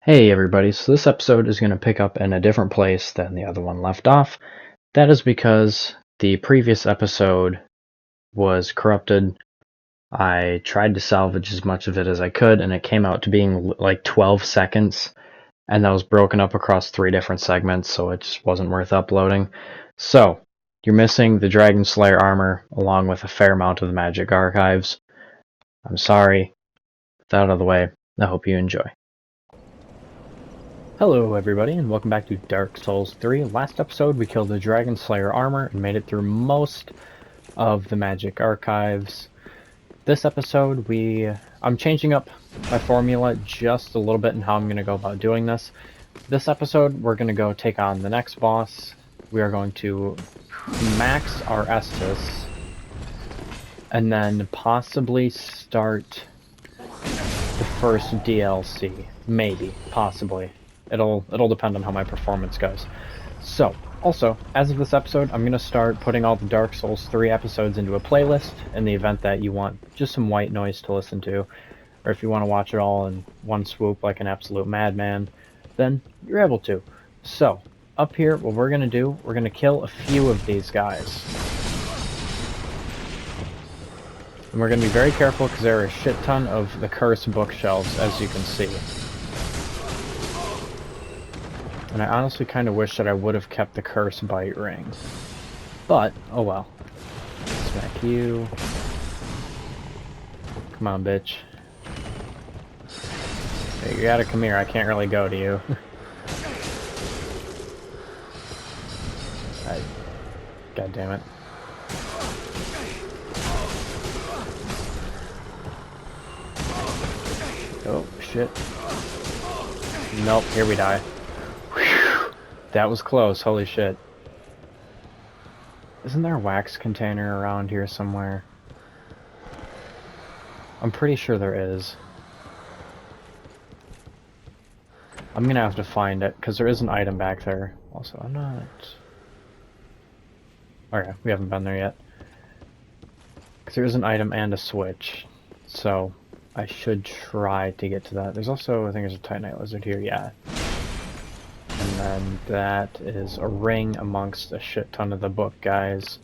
Hey everybody, so this episode is going to pick up in a different place than the other one left off. That is because the previous episode was corrupted. I tried to salvage as much of it as I could, and it came out to being like 12 seconds, and that was broken up across 3 different segments, so it just wasn't worth uploading. So, you're missing the Dragon Slayer armor, along with a fair amount of the magic archives. I'm sorry. With that out of the way, I hope you enjoy. Hello everybody, and welcome back to Dark Souls 3. Last episode we killed the Dragon Slayer armor and made it through most of the magic archives. This episode I'm changing up my formula just a little bit in how I'm going to go about doing this. This episode we're going to go take on the next boss. We are going to max our Estus and then possibly start the first DLC. Maybe, possibly. It'll depend on how my performance goes. So, also, as of this episode, I'm going to start putting all the Dark Souls 3 episodes into a playlist in the event that you want just some white noise to listen to, or if you want to watch it all in one swoop like an absolute madman, then you're able to. So, up here, what we're going to do, we're going to kill a few of these guys. And we're going to be very careful because there are a shit ton of the cursed bookshelves, as you can see. And I honestly kind of wish that I would have kept the curse bite ring. But, oh well. Smack you. Come on, bitch. Hey, you gotta come here, I can't really go to you. God damn it. Oh, shit. Nope, here we die. That was close, holy shit. Isn't there a wax container around here somewhere? I'm pretty sure there is. I'm gonna have to find it, because there is an item back there. Also, I'm not... Okay, we haven't been there yet. Because there is an item and a switch. So, I should try to get to that. There's also, I think there's a Titanite lizard here, yeah. And then that is a ring amongst a shit ton of the book guys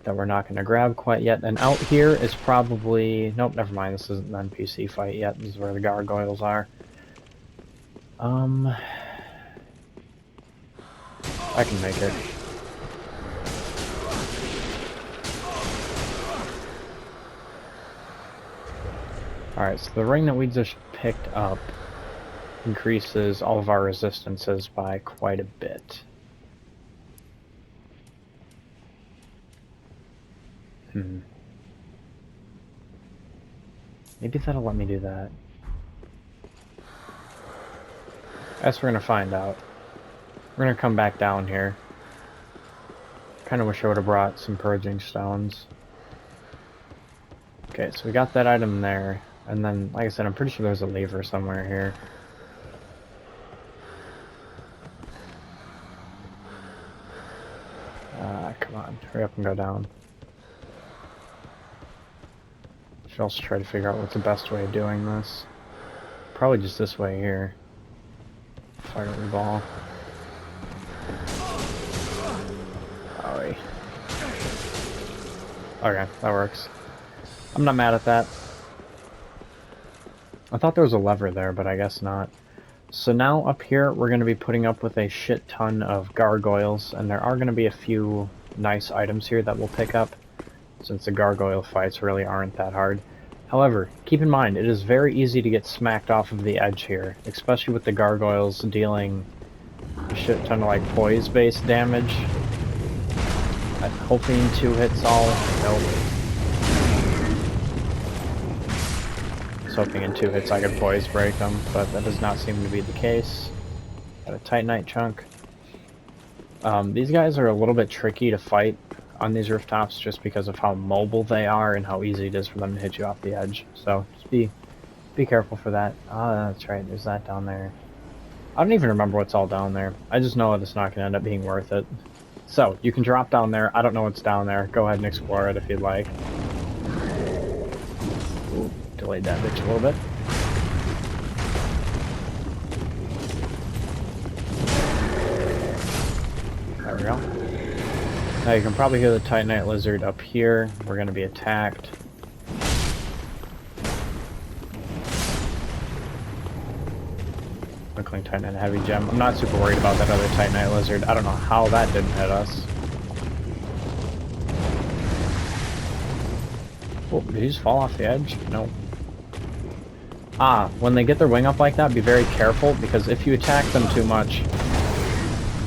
that we're not going to grab quite yet. And out here is probably... Nope, never mind. This isn't an NPC fight yet. This is where the gargoyles are. I can make it. Alright, so the ring that we just picked up increases all of our resistances by quite a bit. Maybe that'll let me do that. I guess we're gonna find out. We're gonna come back down here. Kinda wish I would have brought some purging stones. Okay, so we got that item there. And then, like I said, I'm pretty sure there's a lever somewhere here. Come on, hurry up and go down. Should also try to figure out what's the best way of doing this. Probably just this way here. Fire the ball. Oh, okay, that works. I'm not mad at that. I thought there was a lever there, but I guess not. So now up here, we're going to be putting up with a shit ton of gargoyles, and there are going to be a few nice items here that we'll pick up, since the gargoyle fights really aren't that hard. However, keep in mind, it is very easy to get smacked off of the edge here, especially with the gargoyles dealing a shit ton of like poise-based damage. I'm hoping 2 hits all. Nope. I was hoping in 2 hits I could poise break them, but that does not seem to be the case. Got a Titanite chunk. These guys are a little bit tricky to fight on these rooftops just because of how mobile they are and how easy it is for them to hit you off the edge. So just be careful for that. Ah, that's right, there's that down there. I don't even remember what's all down there. I just know that it's not going to end up being worth it. So, you can drop down there. I don't know what's down there. Go ahead and explore it if you'd like. Ooh, delayed that bitch a little bit. There we go. Now you can probably hear the Titanite lizard up here. We're going to be attacked. Twinkling Titanite heavy gem. I'm not super worried about that other Titanite lizard. I don't know how that didn't hit us. Oh, did he just fall off the edge? No. Ah, when they get their wing up like that, be very careful, because if you attack them too much,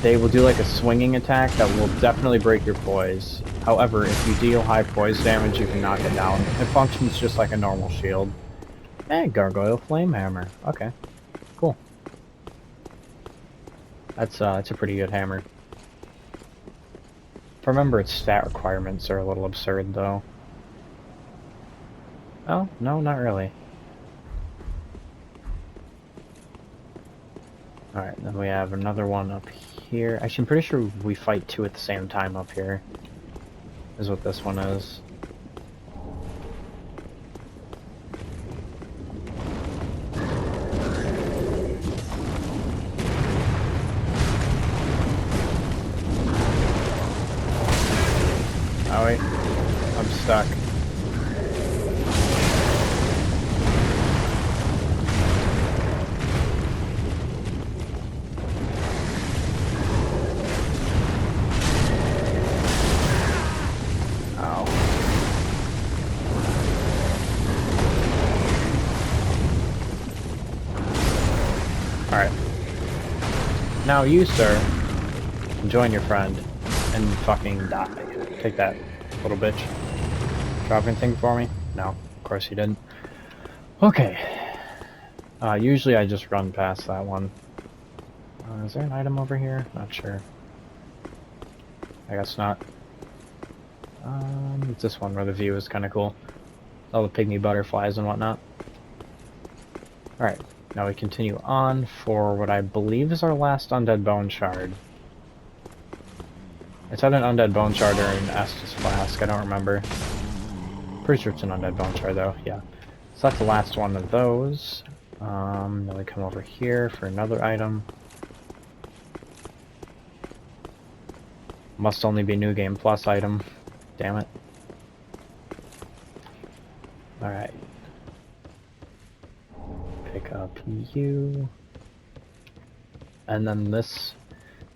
they will do like a swinging attack that will definitely break your poise. However, if you deal high poise damage, you can knock it down. It functions just like a normal shield. Gargoyle Flame Hammer. Okay, cool. That's a pretty good hammer. If I remember, its stat requirements are a little absurd, though. Oh, no, not really. Alright, then we have another one up here. Actually, I'm pretty sure we fight two at the same time up here. Is what this one is. Oh wait, I'm stuck. Alright. Now you, sir, join your friend and fucking die. Take that, little bitch. Drop anything for me? No, of course you didn't. Okay. Usually I just run past that one. Is there an item over here? Not sure. I guess not. It's this one where the view is kind of cool. All the pygmy butterflies and whatnot. Alright. Now we continue on for what I believe is our last Undead Bone Shard. It's either an Undead Bone Shard or an Estus Flask, I don't remember. Pretty sure it's an Undead Bone Shard though, yeah. So that's the last one of those. Then we come over here for another item. Must only be New Game Plus item. Damn it. Alright. Pick up you. And then this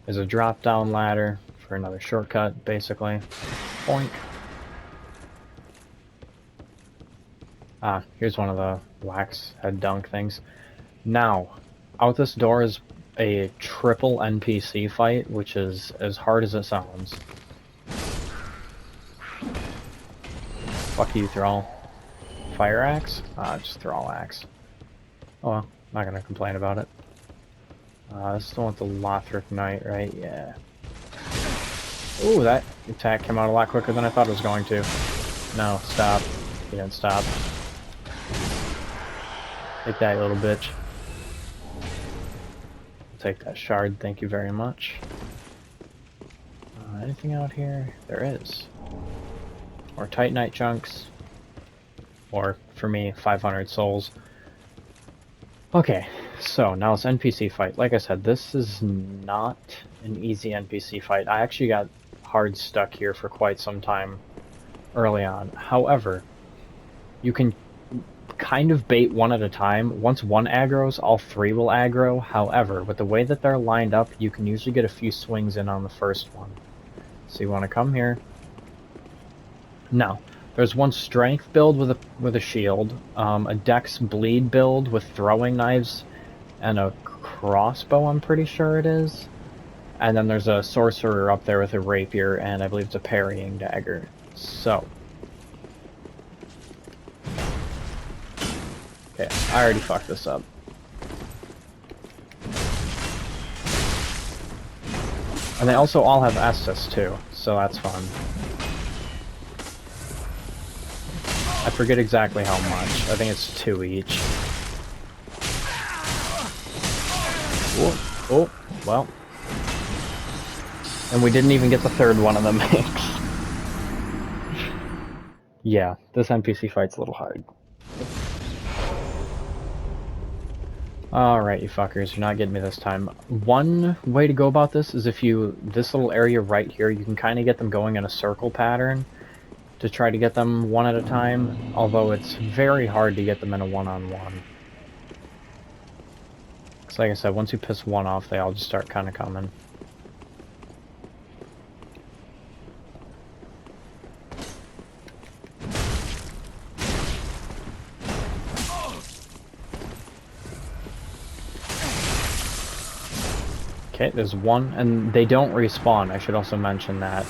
is a drop down ladder for another shortcut, basically. Boink. Ah, here's one of the wax head dunk things. Now, out this door is a triple NPC fight, which is as hard as it sounds. Fuck you, Thrall. Fire axe? Just Thrall axe. Oh well, not gonna complain about it. This is the one with the Lothric Knight, right? Yeah. Ooh, that attack came out a lot quicker than I thought it was going to. No, stop. You didn't stop. Take that, little bitch. Take that shard, thank you very much. Anything out here? There is. Or Titanite chunks. Or, for me, 500 souls. Okay, so now it's NPC fight. Like I said, this is not an easy NPC fight. I actually got hard stuck here for quite some time early on. However, you can kind of bait one at a time. Once one aggroes, all three will aggro. However, with the way that they're lined up, you can usually get a few swings in on the first one. So you want to come here. Now, there's one strength build with a shield, a dex bleed build with throwing knives, and a crossbow, I'm pretty sure it is. And then there's a sorcerer up there with a rapier, and I believe it's a parrying dagger. So. Okay, I already fucked this up. And they also all have Estus too, so that's fun. I forget exactly how much. I think it's 2 each. Oh, well. And we didn't even get the third one of the mix. Yeah, this NPC fight's a little hard. Alright, you fuckers, you're not getting me this time. One way to go about this is this little area right here, you can kind of get them going in a circle pattern to try to get them one at a time, although it's very hard to get them in a one-on-one. Because like I said, once you piss one off, they all just start kind of coming. Okay, there's one, and they don't respawn, I should also mention that.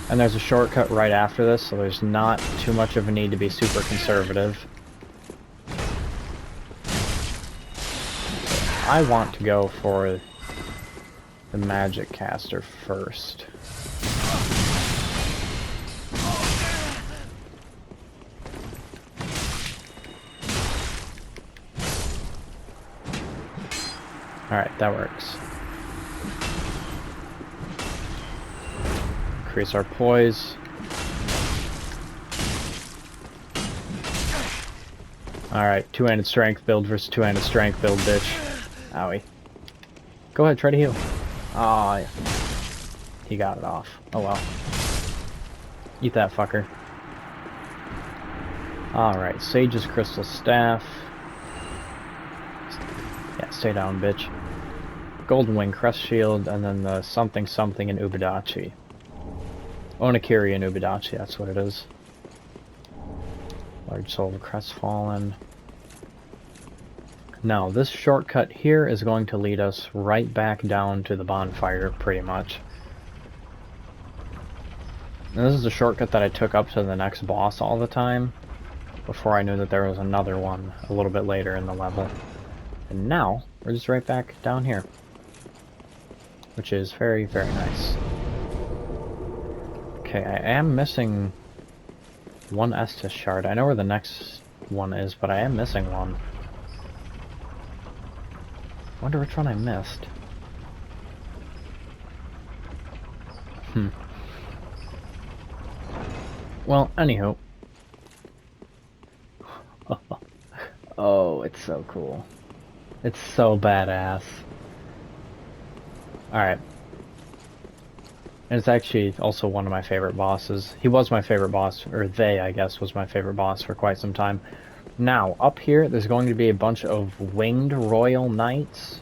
And there's a shortcut right after this, so there's not too much of a need to be super conservative. I want to go for the magic caster first. Alright, that works. Increase our poise. Alright, two-handed strength build versus two-handed strength build, bitch. Owie. Go ahead, try to heal. Aw, yeah. He got it off. Oh well. Eat that fucker. Alright, Sage's Crystal Staff. Yeah, stay down, bitch. Golden Wing Crest Shield, and then the something something in Ubadachi. Onakiri and Ubadachi, that's what it is. Large Soul of Crestfallen. Now, this shortcut here is going to lead us right back down to the bonfire, pretty much. And this is a shortcut that I took up to the next boss all the time, before I knew that there was another one a little bit later in the level. And now, we're just right back down here. Which is very, very nice. Okay, I am missing one Estus shard. I know where the next one is, but I am missing one. Wonder which one I missed. Well, anywho. Oh, it's so cool. It's so badass. Alright. And it's actually also one of my favorite bosses. He was my favorite boss, or they, I guess, was my favorite boss for quite some time. Now, up here, there's going to be a bunch of winged royal knights,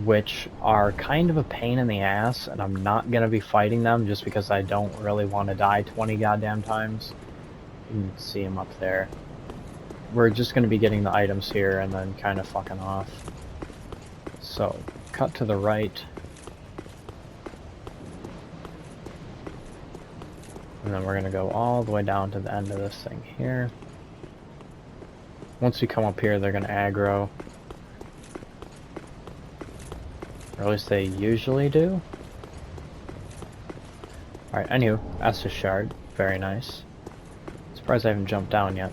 which are kind of a pain in the ass, and I'm not going to be fighting them just because I don't really want to die 20 goddamn times. You can see them up there. We're just going to be getting the items here and then kind of fucking off. So, cut to the right. And then we're going to go all the way down to the end of this thing here. Once we come up here, they're going to aggro. Or at least they usually do. Alright, anywho, Estus Shard. Very nice. Surprised I haven't jumped down yet.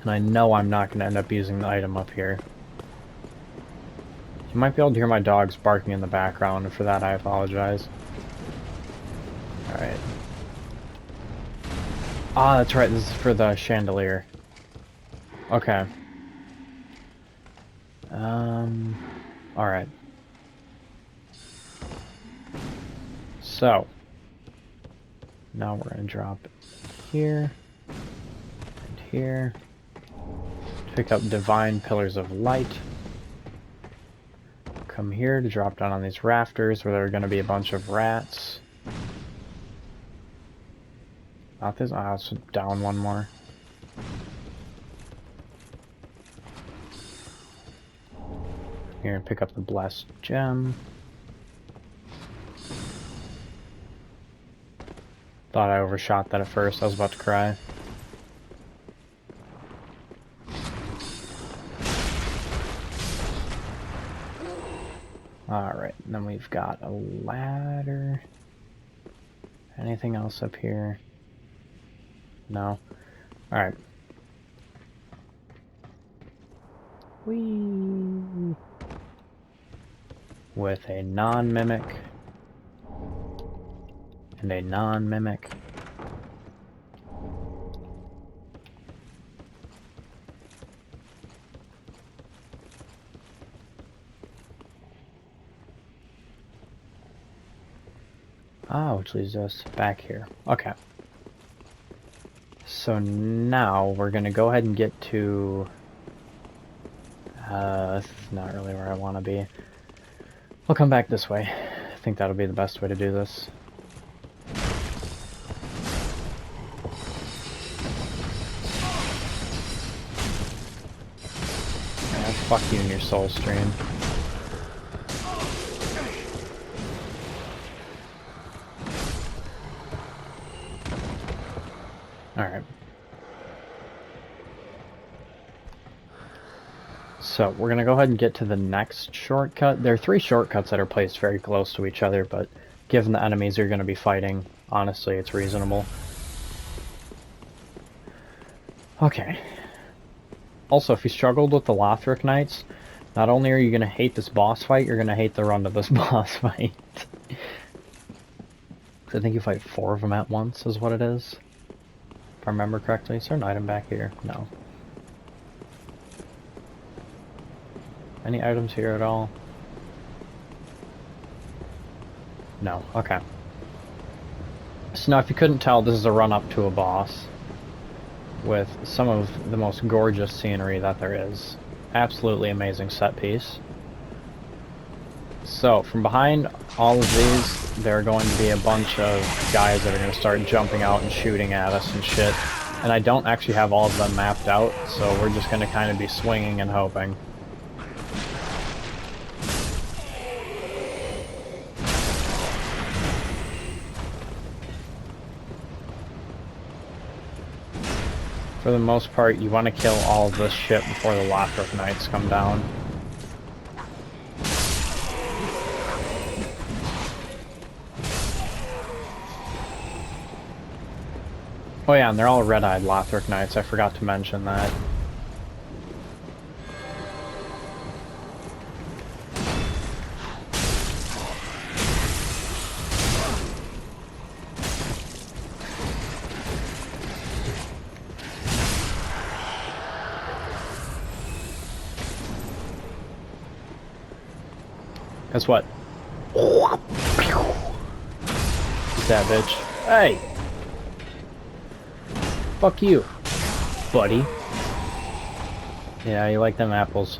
And I know I'm not going to end up using the item up here. You might be able to hear my dogs barking in the background, and for that I apologize. Alright. Ah, that's right, this is for the chandelier. Okay. Alright. So. Now we're gonna drop it here. And here. Pick up Divine Pillars of Light. Come here to drop down on these rafters where there are gonna be a bunch of rats. Not this. Ah, let's down one more. Here, pick up the blessed gem. Thought I overshot that at first. I was about to cry. Alright, and then we've got a ladder. Anything else up here? No? Alright. Whee! With a non-mimic. And a non-mimic. Ah, which leads us back here. Okay. So now we're gonna go ahead and get to... this is not really where I want to be. We'll come back this way. I think that'll be the best way to do this. Yeah, fuck you and your soul stream. Alright. So, we're going to go ahead and get to the next shortcut. There are 3 shortcuts that are placed very close to each other, but given the enemies you're going to be fighting, honestly, it's reasonable. Okay. Also, if you struggled with the Lothric Knights, not only are you going to hate this boss fight, you're going to hate the run to this boss fight. I think you fight 4 of them at once, is what it is. If I remember correctly. Is there an item back here? No. Any items here at all? No. Okay. So now if you couldn't tell, this is a run up to a boss with some of the most gorgeous scenery that there is. Absolutely amazing set piece. So, from behind all of these, there are going to be a bunch of guys that are going to start jumping out and shooting at us and shit. And I don't actually have all of them mapped out, so we're just going to kind of be swinging and hoping. For the most part, you want to kill all of this shit before the Lothric Knights come down. Oh yeah, and they're all red-eyed Lothric Knights, I forgot to mention that. Guess what? Eat that bitch. Hey! Fuck you, buddy. Yeah, you like them apples.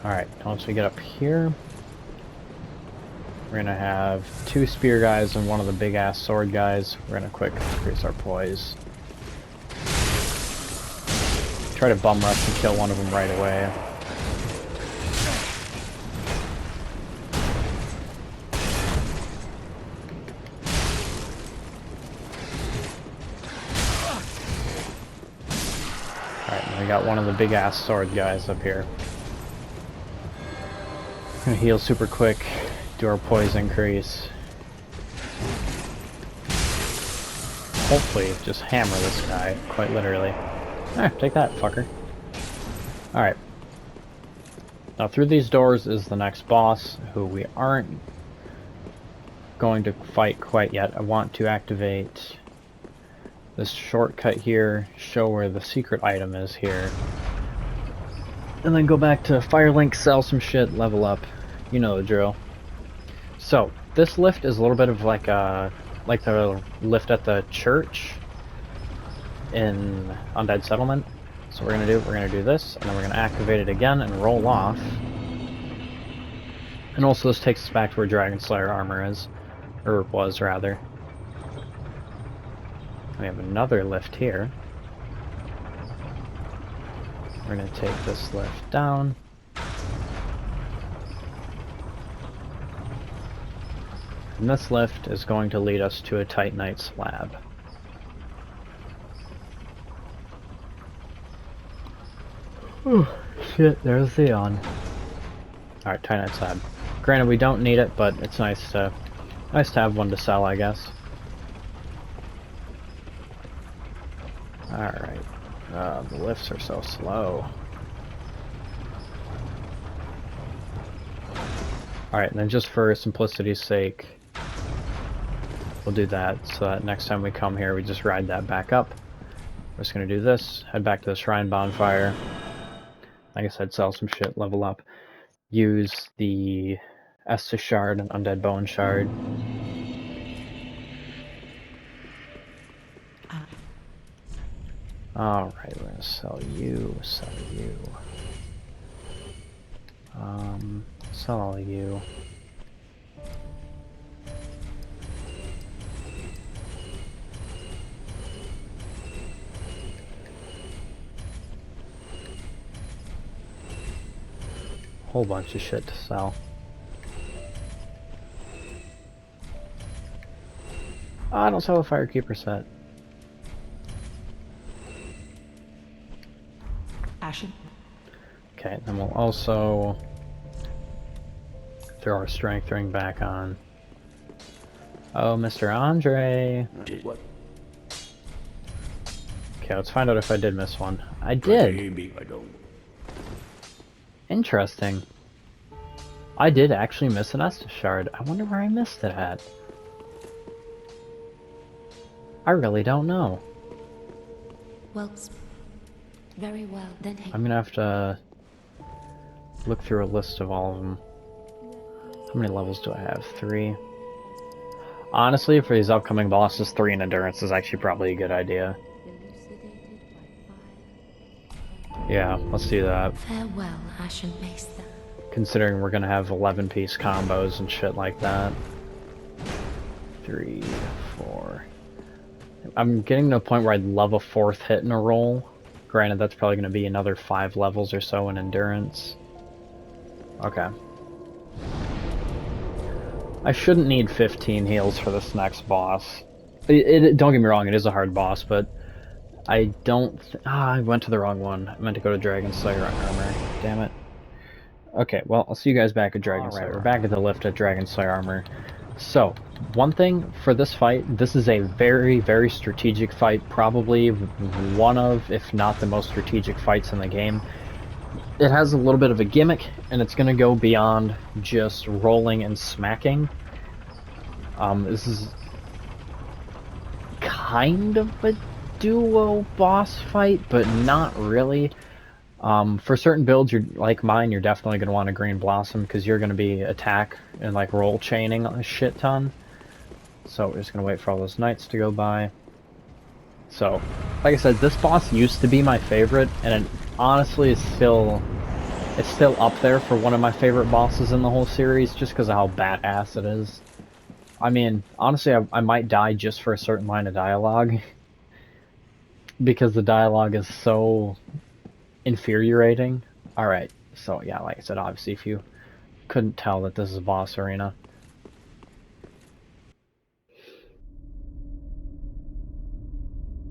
Alright, once we get up here, we're gonna have 2 spear guys and one of the big ass sword guys. We're gonna quick increase our poise. Try to bum rush and kill one of them right away. We got one of the big ass sword guys up here. Gonna heal super quick, do our poise increase. Hopefully just hammer this guy, quite literally. Ah, take that, fucker. Alright. Now through these doors is the next boss, who we aren't going to fight quite yet. I want to activate this shortcut here, show where the secret item is here, and then go back to Firelink, sell some shit, level up. You know the drill. So, this lift is a little bit of like the lift at the church in Undead Settlement. So we're gonna do this, and then we're gonna activate it again and roll off. And also this takes us back to where Dragon Slayer armor is, or was rather. We have another lift here. We're going to take this lift down. And this lift is going to lead us to a Titanite slab. Oh, shit, there's the yawn. Alright, Titanite slab. Granted, we don't need it, but it's nice to have one to sell, I guess. Alright. The lifts are so slow. Alright, and then just for simplicity's sake, we'll do that, so that next time we come here we just ride that back up. We're just gonna do this, head back to the Shrine Bonfire. Like I said, sell some shit, level up. Use the Estus Shard and Undead Bone Shard. Alright, we're gonna sell you, sell you. Sell all of you. Whole bunch of shit to sell. I don't sell a Firekeeper set. Ashen. Okay, then we'll also throw our strength ring back on. Oh, Mr. Andre. What? Okay, let's find out if I did miss one. I did. Interesting. I did actually miss an Estus shard. I wonder where I missed it at. I really don't know. Well, very well. Then I'm gonna have to look through a list of all of them. How many levels do I have? 3. Honestly, for these upcoming bosses, 3 in endurance is actually probably a good idea. Yeah, let's do that. Farewell, Ashen Maester. Considering we're gonna have 11-piece combos and shit like that. 3, 4. I'm getting to a point where I'd love a 4th hit in a roll. Granted, that's probably gonna be another 5 levels or so in endurance. Okay. I shouldn't need 15 heals for this next boss. Don't get me wrong, it is a hard boss, but I don't... I went to the wrong one. I meant to go to Dragon Slayer Armor. Damn it. Okay, well, I'll see you guys back at Dragon Slayer. We're back at the lift at Dragon Slayer Armor. So, one thing for this fight, this is a very, very strategic fight. Probably one of, if not the most strategic fights in the game. It has a little bit of a gimmick, and it's going to go beyond just rolling and smacking. This is kind of a duo boss fight, but not really. For certain builds like mine, you're definitely going to want a Green Blossom, because you're going to be attack and like roll chaining a shit ton. So we're just going to wait for all those knights to go by. So, like I said, this boss used to be my favorite, and it honestly is still up there for one of my favorite bosses in the whole series, just because of how badass it is. I mean, honestly, I might die just for a certain line of dialogue, because the dialogue is so infuriating. Alright, so yeah, like I said, obviously if you couldn't tell that this is a boss arena.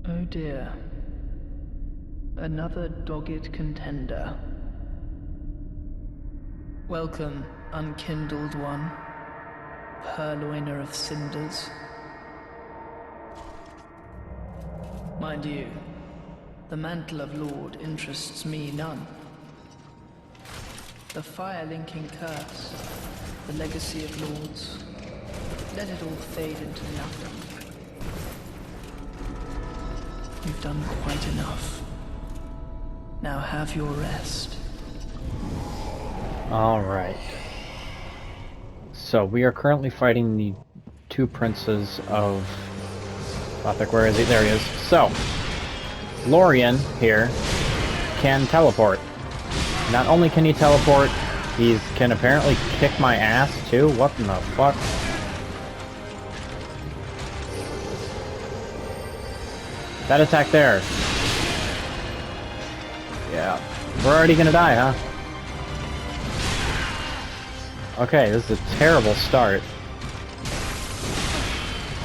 Oh dear. Another dogged contender. Welcome, unkindled one, purloiner of cinders. Mind you, the mantle of Lord interests me none. The fire-linking curse, the legacy of lords, let it all fade into nothing. You've done quite enough. Now have your rest. Alright. So, we are currently fighting the 2 princes of... Gothic, where is he? There he is. So, Lorien here can teleport. Not only can he teleport, he can apparently kick my ass too. What in the fuck? That attack there. Yeah. We're already gonna die, huh? Okay, this is a terrible start.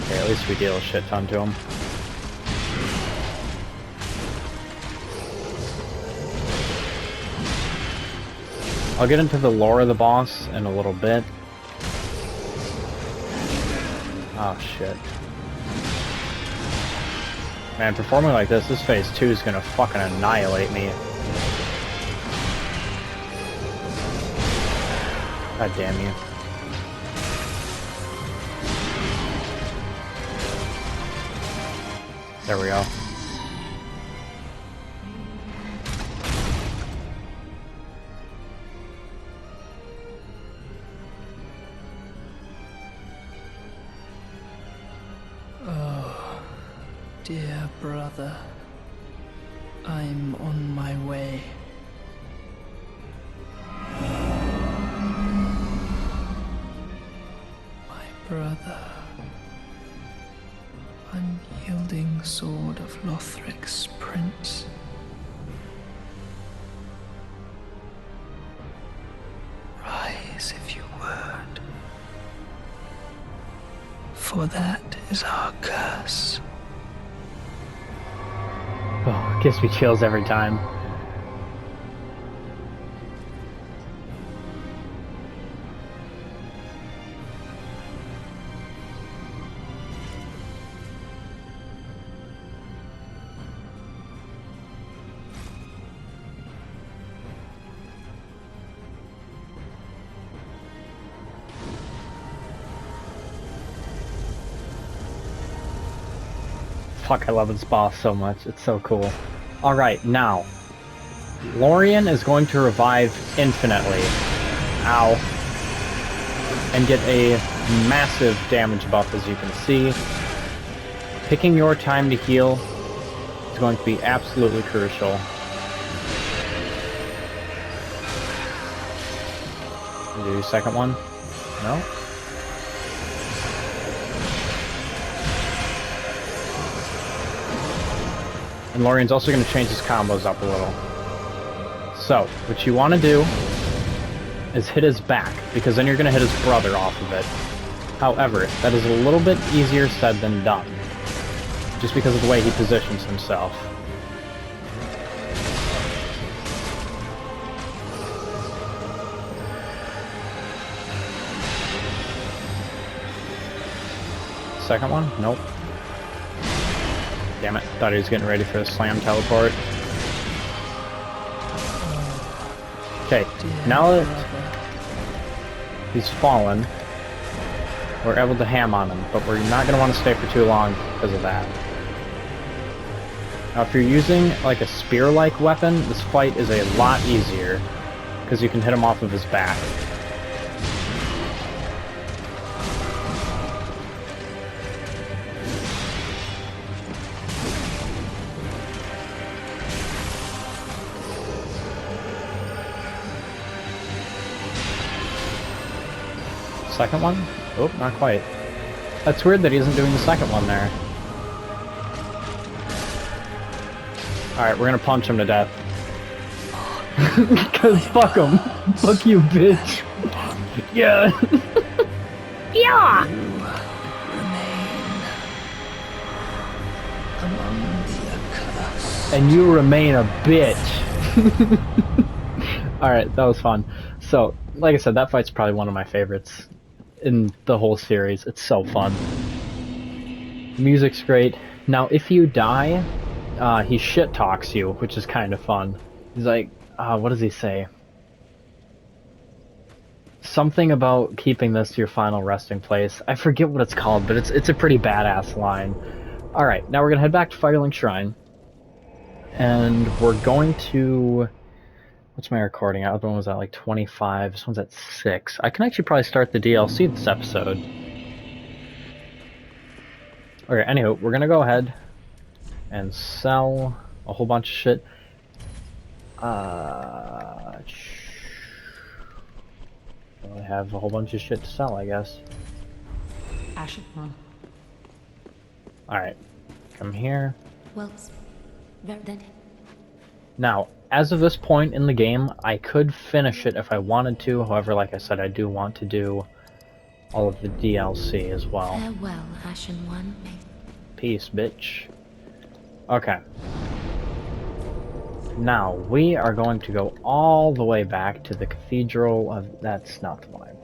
Okay, at least we deal a shit ton to him. I'll get into the lore of the boss in a little bit. Oh shit. Man, performing like this phase 2 is gonna fucking annihilate me. God damn you. There we go. Oh, dear brother. I'm on my way. My brother. Unyielding sword of Lothric's prince. Rise if you would. For that is our curse. Oh, it gives me chills every time. Fuck, I love this boss so much. It's so cool. Alright, now. Lorien is going to revive infinitely. Ow. And get a massive damage buff, as you can see. Picking your time to heal is going to be absolutely crucial. Do your second one? No? And Lorien's also going to change his combos up a little. So, what you want to do is hit his back, because then you're going to hit his brother off of it. However, that is a little bit easier said than done, just because of the way he positions himself. Second one? Nope. Damn it, thought he was getting ready for the slam teleport. Okay, now that he's fallen, we're able to ham on him, but we're not going to want to stay for too long because of that. Now if you're using like a spear-like weapon, this fight is a lot easier, because you can hit him off of his back. Second one? Oh, not quite. That's weird that he isn't doing the second one there. Alright, we're gonna punch him to death. Cause fuck him. Fuck you, bitch. Yeah. Yeah! And you remain a bitch. Alright, that was fun. So, like I said, that fight's probably one of my favorites in the whole series. It's so fun. Music's great. Now, if you die, he shit talks you, which is kind of fun. He's like, what does he say? Something about keeping this your final resting place. I forget what it's called, but it's a pretty badass line. Alright, now we're gonna head back to Firelink Shrine. And we're going to... What's my recording? The other one was at like 25. This one's at 6. I can actually probably start the DLC this episode. Okay, anywho, we're gonna go ahead and sell a whole bunch of shit. I have a whole bunch of shit to sell, I guess. Ashen one. Alright, come here. Well, then. Now, as of this point in the game, I could finish it if I wanted to. However, like I said, I do want to do all of the DLC as well. Farewell, Ashen One. Peace, bitch. Okay. Now, we are going to go all the way back to the Cathedral of... That's not the one.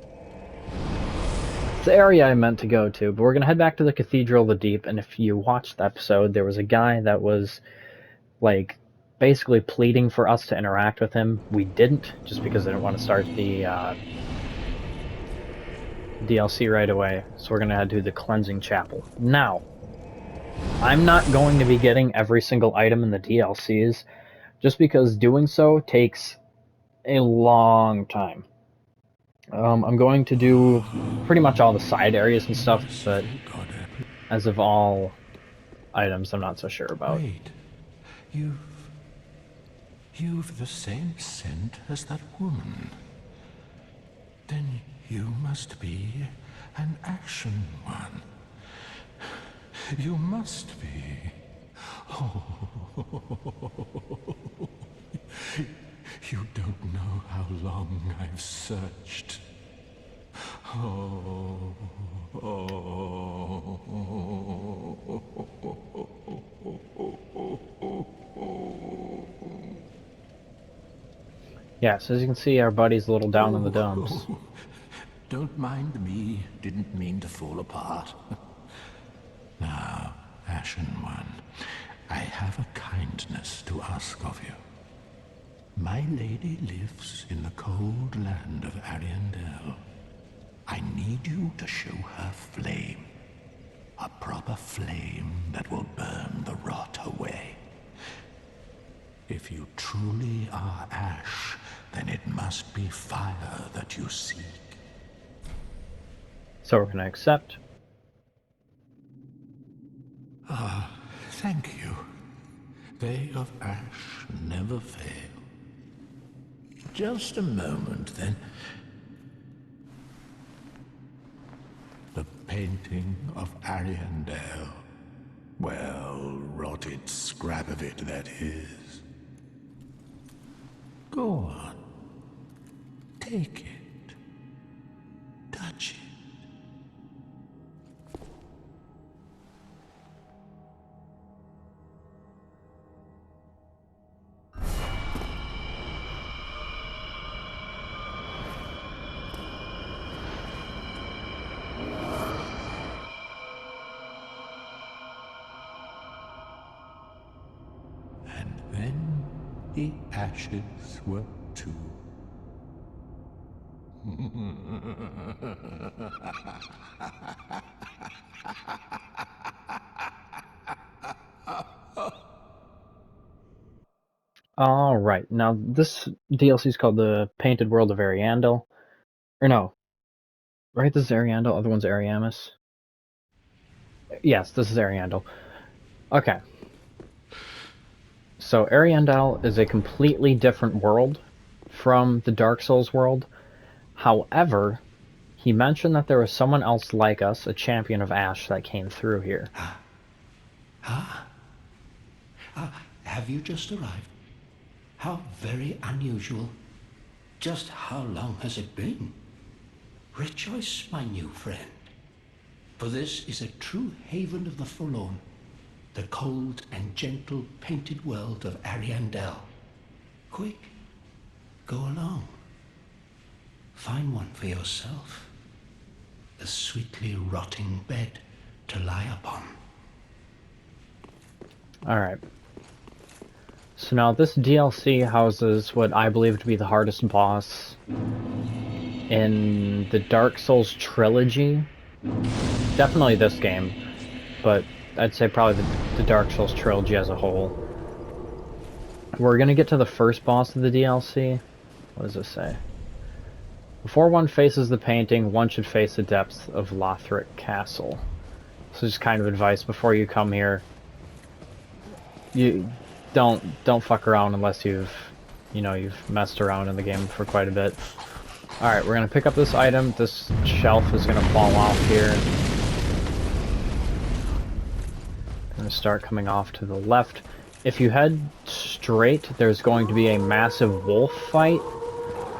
It's the area I meant to go to, but we're going to head back to the Cathedral of the Deep, and if you watched the episode, there was a guy that was, like, basically pleading for us to interact with him. We didn't, just because I didn't want to start the DLC right away. So we're going to head to the Cleansing Chapel. Now, I'm not going to be getting every single item in the DLCs, just because doing so takes a long time. I'm going to do pretty much all the side areas and stuff, but as of all items, I'm not so sure about. Wait, you've You've the same scent as that woman. Then you must be an Ashen One. You must be. Oh, you don't know how long I've searched. Oh, Yes, as you can see, our buddy's a little down in the dumps. Don't mind me. Didn't mean to fall apart. Now, Ashen One, I have a kindness to ask of you. My lady lives in the cold land of Ariandel. I need you to show her flame. A proper flame that will burn the rot away. If you truly are ash, then it must be fire that you seek. So we're going to accept. Thank you. They of ash never fail. Just a moment, then. The painting of Ariandel. Well, rotted scrap of it, that is. Go on. Take it. Touch it. And then the ashes were too. Alright, now this DLC is called the Painted World of Ariandel. Or no. Right, this is Ariandel, other one's Ariamis. Yes, this is Ariandel. Okay. So Ariandel is a completely different world from the Dark Souls world. However, he mentioned that there was someone else like us, a champion of Ash, that came through here. Have you just arrived? How very unusual. Just how long has it been? Rejoice, my new friend. For this is a true haven of the forlorn, the cold and gentle painted world of Ariandel. Quick, go along. Find one for yourself. A sweetly rotting bed to lie upon. Alright. So now this DLC houses what I believe to be the hardest boss in the Dark Souls trilogy. Definitely this game, but I'd say probably the Dark Souls trilogy as a whole. We're gonna get to the first boss of the DLC. What does it say? Before one faces the painting, one should face the depths of Lothric Castle. So just kind of advice before you come here. You don't fuck around unless you've messed around in the game for quite a bit. Alright, we're gonna pick up this item. This shelf is gonna fall off here. Gonna start coming off to the left. If you head straight, there's going to be a massive wolf fight,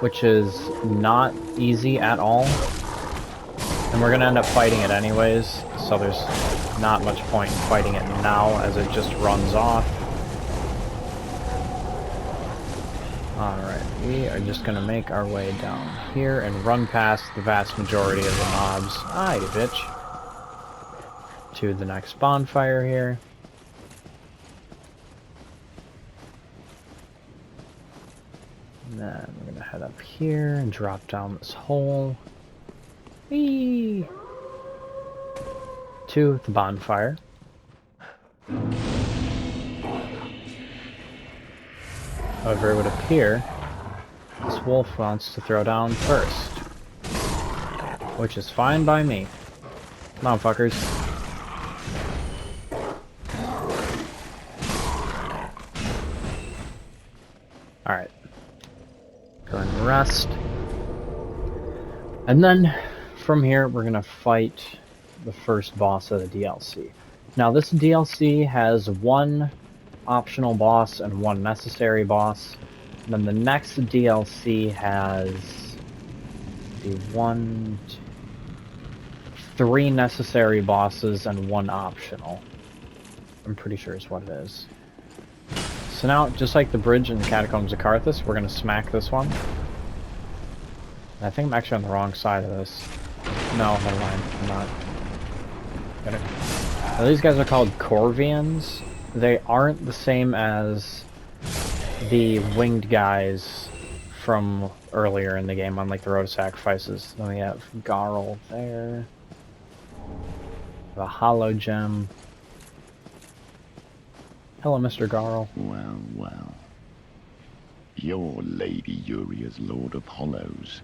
which is not easy at all. And we're gonna end up fighting it anyways, so there's not much point in fighting it now as it just runs off. Alright, we are just gonna make our way down here and run past the vast majority of the mobs. Ah, you bitch. To the next bonfire here. And then we're gonna head up here and drop down this hole. Whee! To the bonfire. However, it would appear this wolf wants to throw down first. Which is fine by me. Come on, fuckers. Go and rest. And then from here, we're gonna fight the first boss of the DLC. Now, this DLC has one optional boss and one necessary boss. And then the next DLC has three necessary bosses and one optional. I'm pretty sure is what it is. So now, just like the bridge in the Catacombs of Carthus, we're gonna smack this one. I think I'm actually on the wrong side of this. No, never mind. I'm not. Now, these guys are called Corvians. They aren't the same as the winged guys from earlier in the game on like the Road of Sacrifices. Then we have Garl there. The Hollow Gem. Hello, Mr. Garl. Well, well. You're Lady Uria's Lord of Hollows.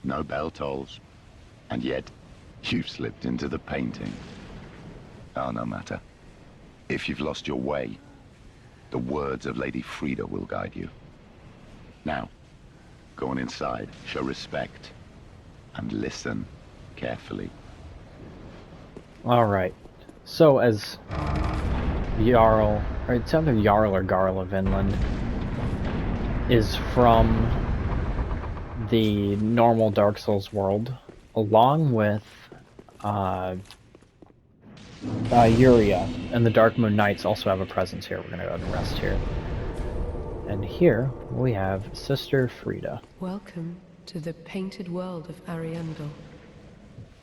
No bell tolls. And yet, you've slipped into the painting. Oh, no matter. If you've lost your way, the words of Lady Frida will guide you. Now, go on inside, show respect, and listen carefully. Alright. So, as Jarl, or it's either Jarl or Garl of Vinland, is from the normal Dark Souls world, along with Yuria, and the Dark Moon Knights also have a presence here. We're gonna go ahead and rest here. And here we have Sister Frida. Welcome to the painted world of Ariandel.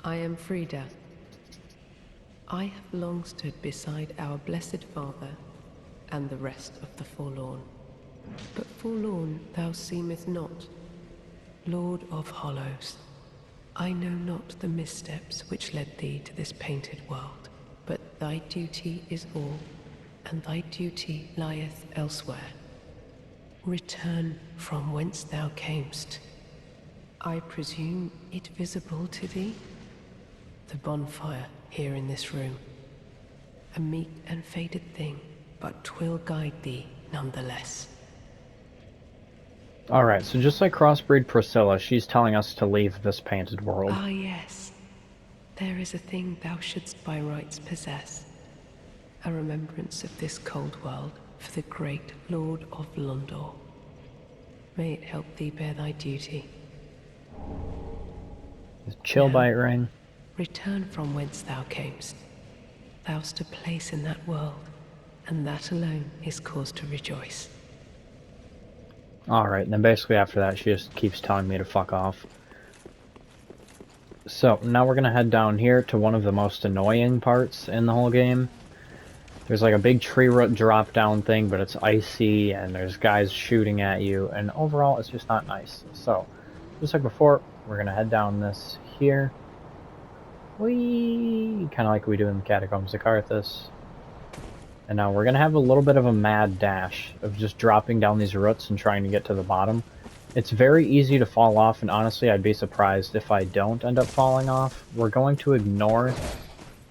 I am Frida. I have long stood beside our blessed Father and the rest of the forlorn. But forlorn thou seemest not, Lord of Hollows. I know not the missteps which led thee to this painted world, but thy duty is all, and thy duty lieth elsewhere. Return from whence thou camest. I presume it visible to thee? The bonfire here in this room. A meek and faded thing, but 'twill guide thee nonetheless. Alright, so just like Crossbreed Priscilla, she's telling us to leave this painted world. Ah yes, there is a thing thou shouldst by rights possess. A remembrance of this cold world for the great Lord of Londor. May it help thee bear thy duty. Chill Now, bite ring. return from whence thou camest. Thou'st a place in that world, and that alone is cause to rejoice. Alright, and then basically after that she just keeps telling me to fuck off. So, now we're gonna head down here to one of the most annoying parts in the whole game. There's like a big tree root drop down thing, but it's icy, and there's guys shooting at you, and overall it's just not nice. So, just like before, we're gonna head down this here. Whee! Kinda like we do in the Catacombs of Carthus. And now we're gonna have a little bit of a mad dash of just dropping down these roots and trying to get to the bottom. It's very easy to fall off, and honestly I'd be surprised if I don't end up falling off. We're going to ignore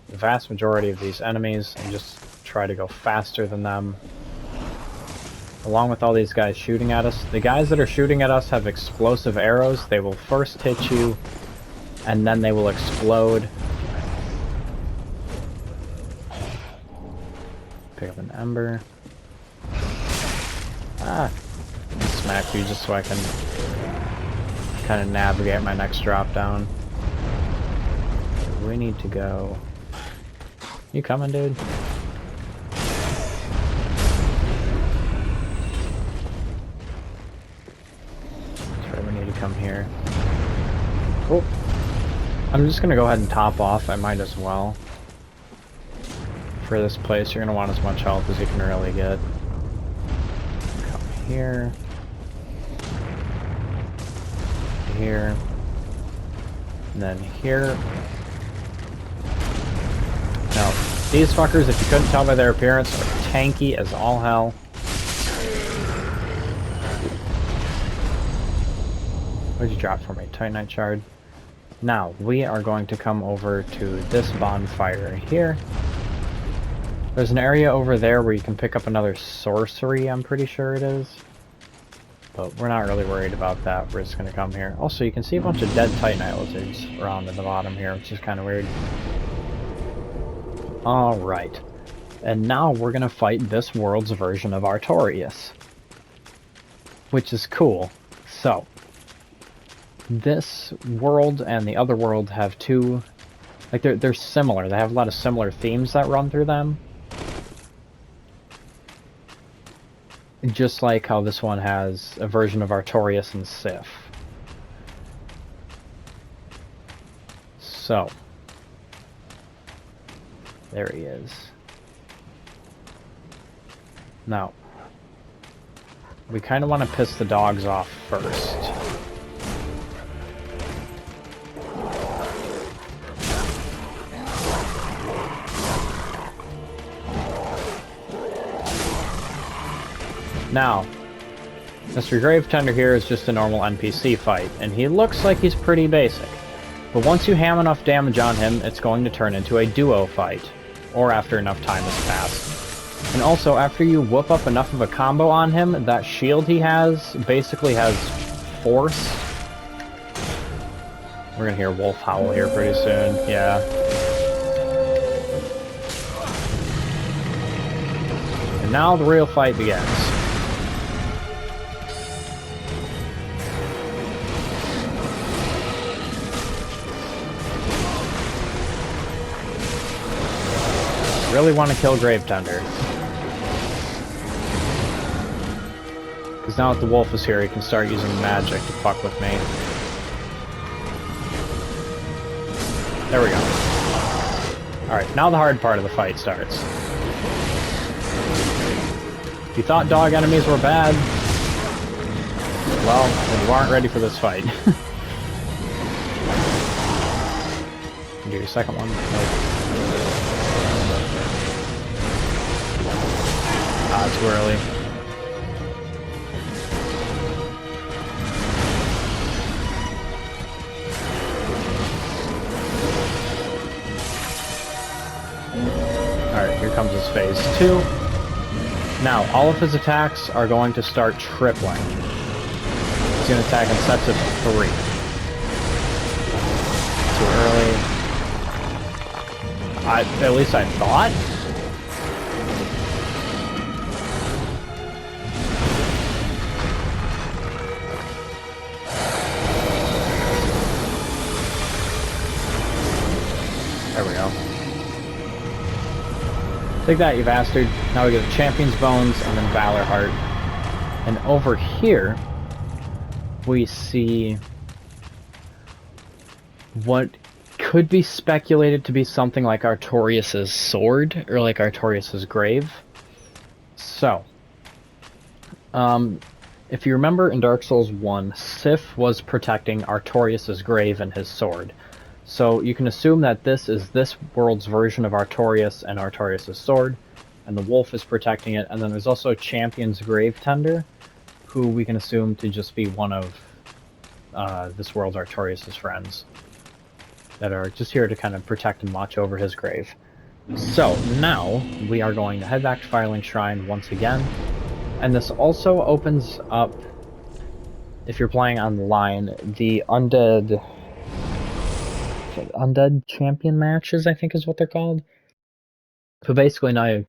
the vast majority of these enemies and just try to go faster than them. Along with all these guys shooting at us. The guys that are shooting at us have explosive arrows. They will first hit you, and then they will explode. Pick up an ember. Ah! Smack you just so I can kind of navigate my next drop down. We need to go. You coming, dude? That's right, we need to come here. Oh! I'm just gonna go ahead and top off. I might as well. For this place, you're gonna want as much health as you can really get. Come here. Here. And then here. Now, these fuckers, if you couldn't tell by their appearance, are tanky as all hell. What'd you drop for me? Titanite shard. Now, we are going to come over to this bonfire here. There's an area over there where you can pick up another sorcery, I'm pretty sure it is. But we're not really worried about that. We're just going to come here. Also, you can see a bunch of dead Titanite lizards around in the bottom here, which is kind of weird. Alright. And now we're going to fight this world's version of Artorias. Which is cool. So, this world and the other world have two... Like, they're similar. They have a lot of similar themes that run through them. Just like how this one has a version of Artorias and Sif. So. There he is. Now. We kind of want to piss the dogs off first. Now, Mr. Gravetender here is just a normal NPC fight, and he looks like he's pretty basic. But once you ham enough damage on him, it's going to turn into a duo fight, or after enough time has passed. And also, after you whoop up enough of a combo on him, that shield he has basically has force. We're gonna hear Wolf Howl here pretty soon, yeah. And now the real fight begins. Really want to kill Gravetender. Because now that the wolf is here, he can start using magic to fuck with me. There we go. Alright, now the hard part of the fight starts. If you thought dog enemies were bad, well, then you aren't ready for this fight. Do your second one. Nope. Ah, it's too early. Alright, here comes his phase 2. Now, all of his attacks are going to start tripling. He's going to attack in sets of 3. Too early. At least I thought? There we go. Take that, you bastard. Now we get Champion's Bones and then Valor Heart. And over here, we see what could be speculated to be something like Artorias' sword, or like Artorias' grave. So, if you remember in Dark Souls 1, Sif was protecting Artorias' grave and his sword. So you can assume that this is this world's version of Artorias and Artorias' sword, and the wolf is protecting it, and then there's also Champion's Gravetender, who we can assume to just be one of this world's Artorias' friends, that are just here to kind of protect and watch over his grave. So, now, we are going to head back to Firelink Shrine once again, and this also opens up, if you're playing online, the Undead champion matches, I think is what they're called. So basically now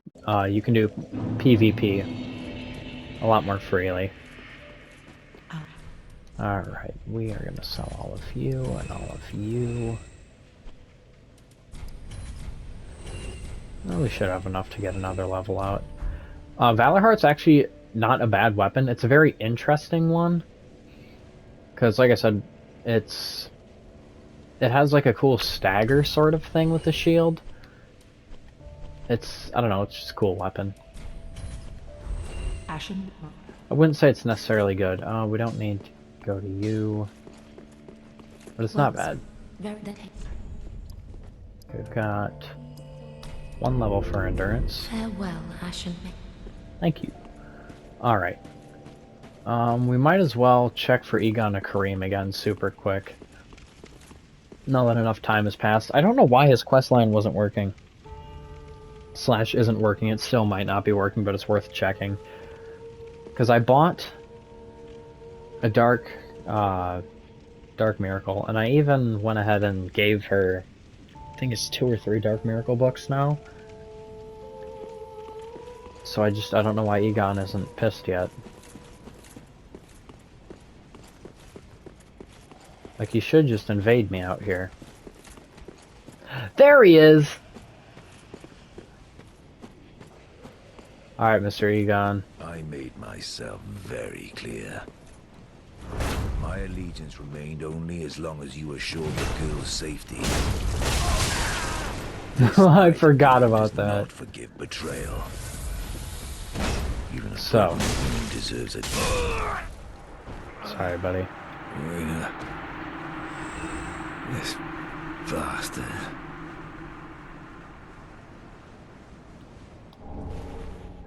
you can do PvP a lot more freely. Alright, we are going to sell all of you and all of you. Well, we should have enough to get another level out. Valor Heart's actually not a bad weapon. It's a very interesting one. Because, like I said, it has like a cool stagger sort of thing with the shield. I don't know, it's just a cool weapon. Ashen. I wouldn't say it's necessarily good. We don't need to go to you. But it's not bad. We've got 1 level for endurance. Farewell, Ashen. Thank you. Alright. We might as well check for Egon and Kareem again super quick. Now that enough time has passed. I don't know why his questline wasn't working. / isn't working. It still might not be working, but it's worth checking. Because I bought a dark miracle, and I even went ahead and gave her, I think it's 2 or 3 dark miracle books now. So I don't know why Egon isn't pissed yet. Like, he should just invade me out here. There he is! Alright, Mr. Egon. I made myself very clear. My allegiance remained only as long as you assured the girl's safety. I forgot about does that. Not forgive betrayal. Even a So. pregnant woman deserves it. Sorry, buddy. This bastard.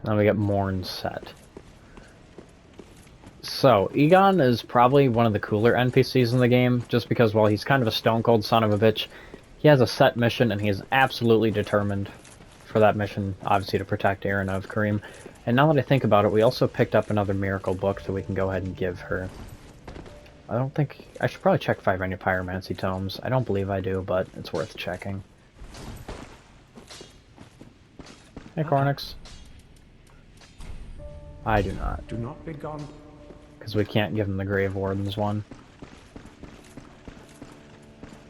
Now we get Morn set. So, Egon is probably one of the cooler NPCs in the game, just because, well, he's kind of a stone-cold son of a bitch. He has a set mission, and he is absolutely determined for that mission, obviously to protect Aaron of Kareem. And now that I think about it, we also picked up another miracle book that we can go ahead and give her. I don't think... I should probably check if I have any pyromancy tomes. I don't believe I do, but it's worth checking. Hey, Cornix. I do not. Do not be gone. Because we can't give him the Grave Warden's one.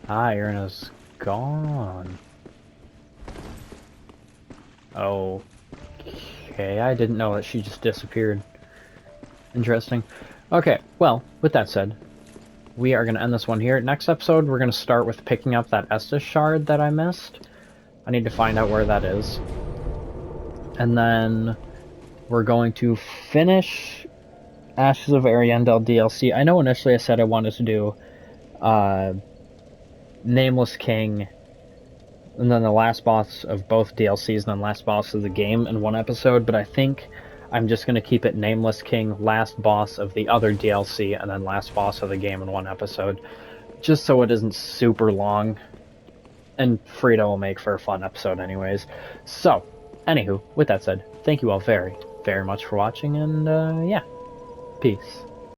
Ah, Irina's gone. Okay, I didn't know that she just disappeared. Interesting. Okay, well, with that said, we are going to end this one here. Next episode, we're going to start with picking up that Estus shard that I missed. I need to find out where that is. And then we're going to finish Ashes of Ariandel DLC. I know initially I said I wanted to do Nameless King, and then the last boss of both DLCs, and then last boss of the game in one episode, but I think I'm just going to keep it Nameless King, last boss of the other DLC, and then last boss of the game in one episode, just so it isn't super long, and Frida will make for a fun episode anyways. So, anywho, with that said, thank you all very, very much for watching, and yeah, peace.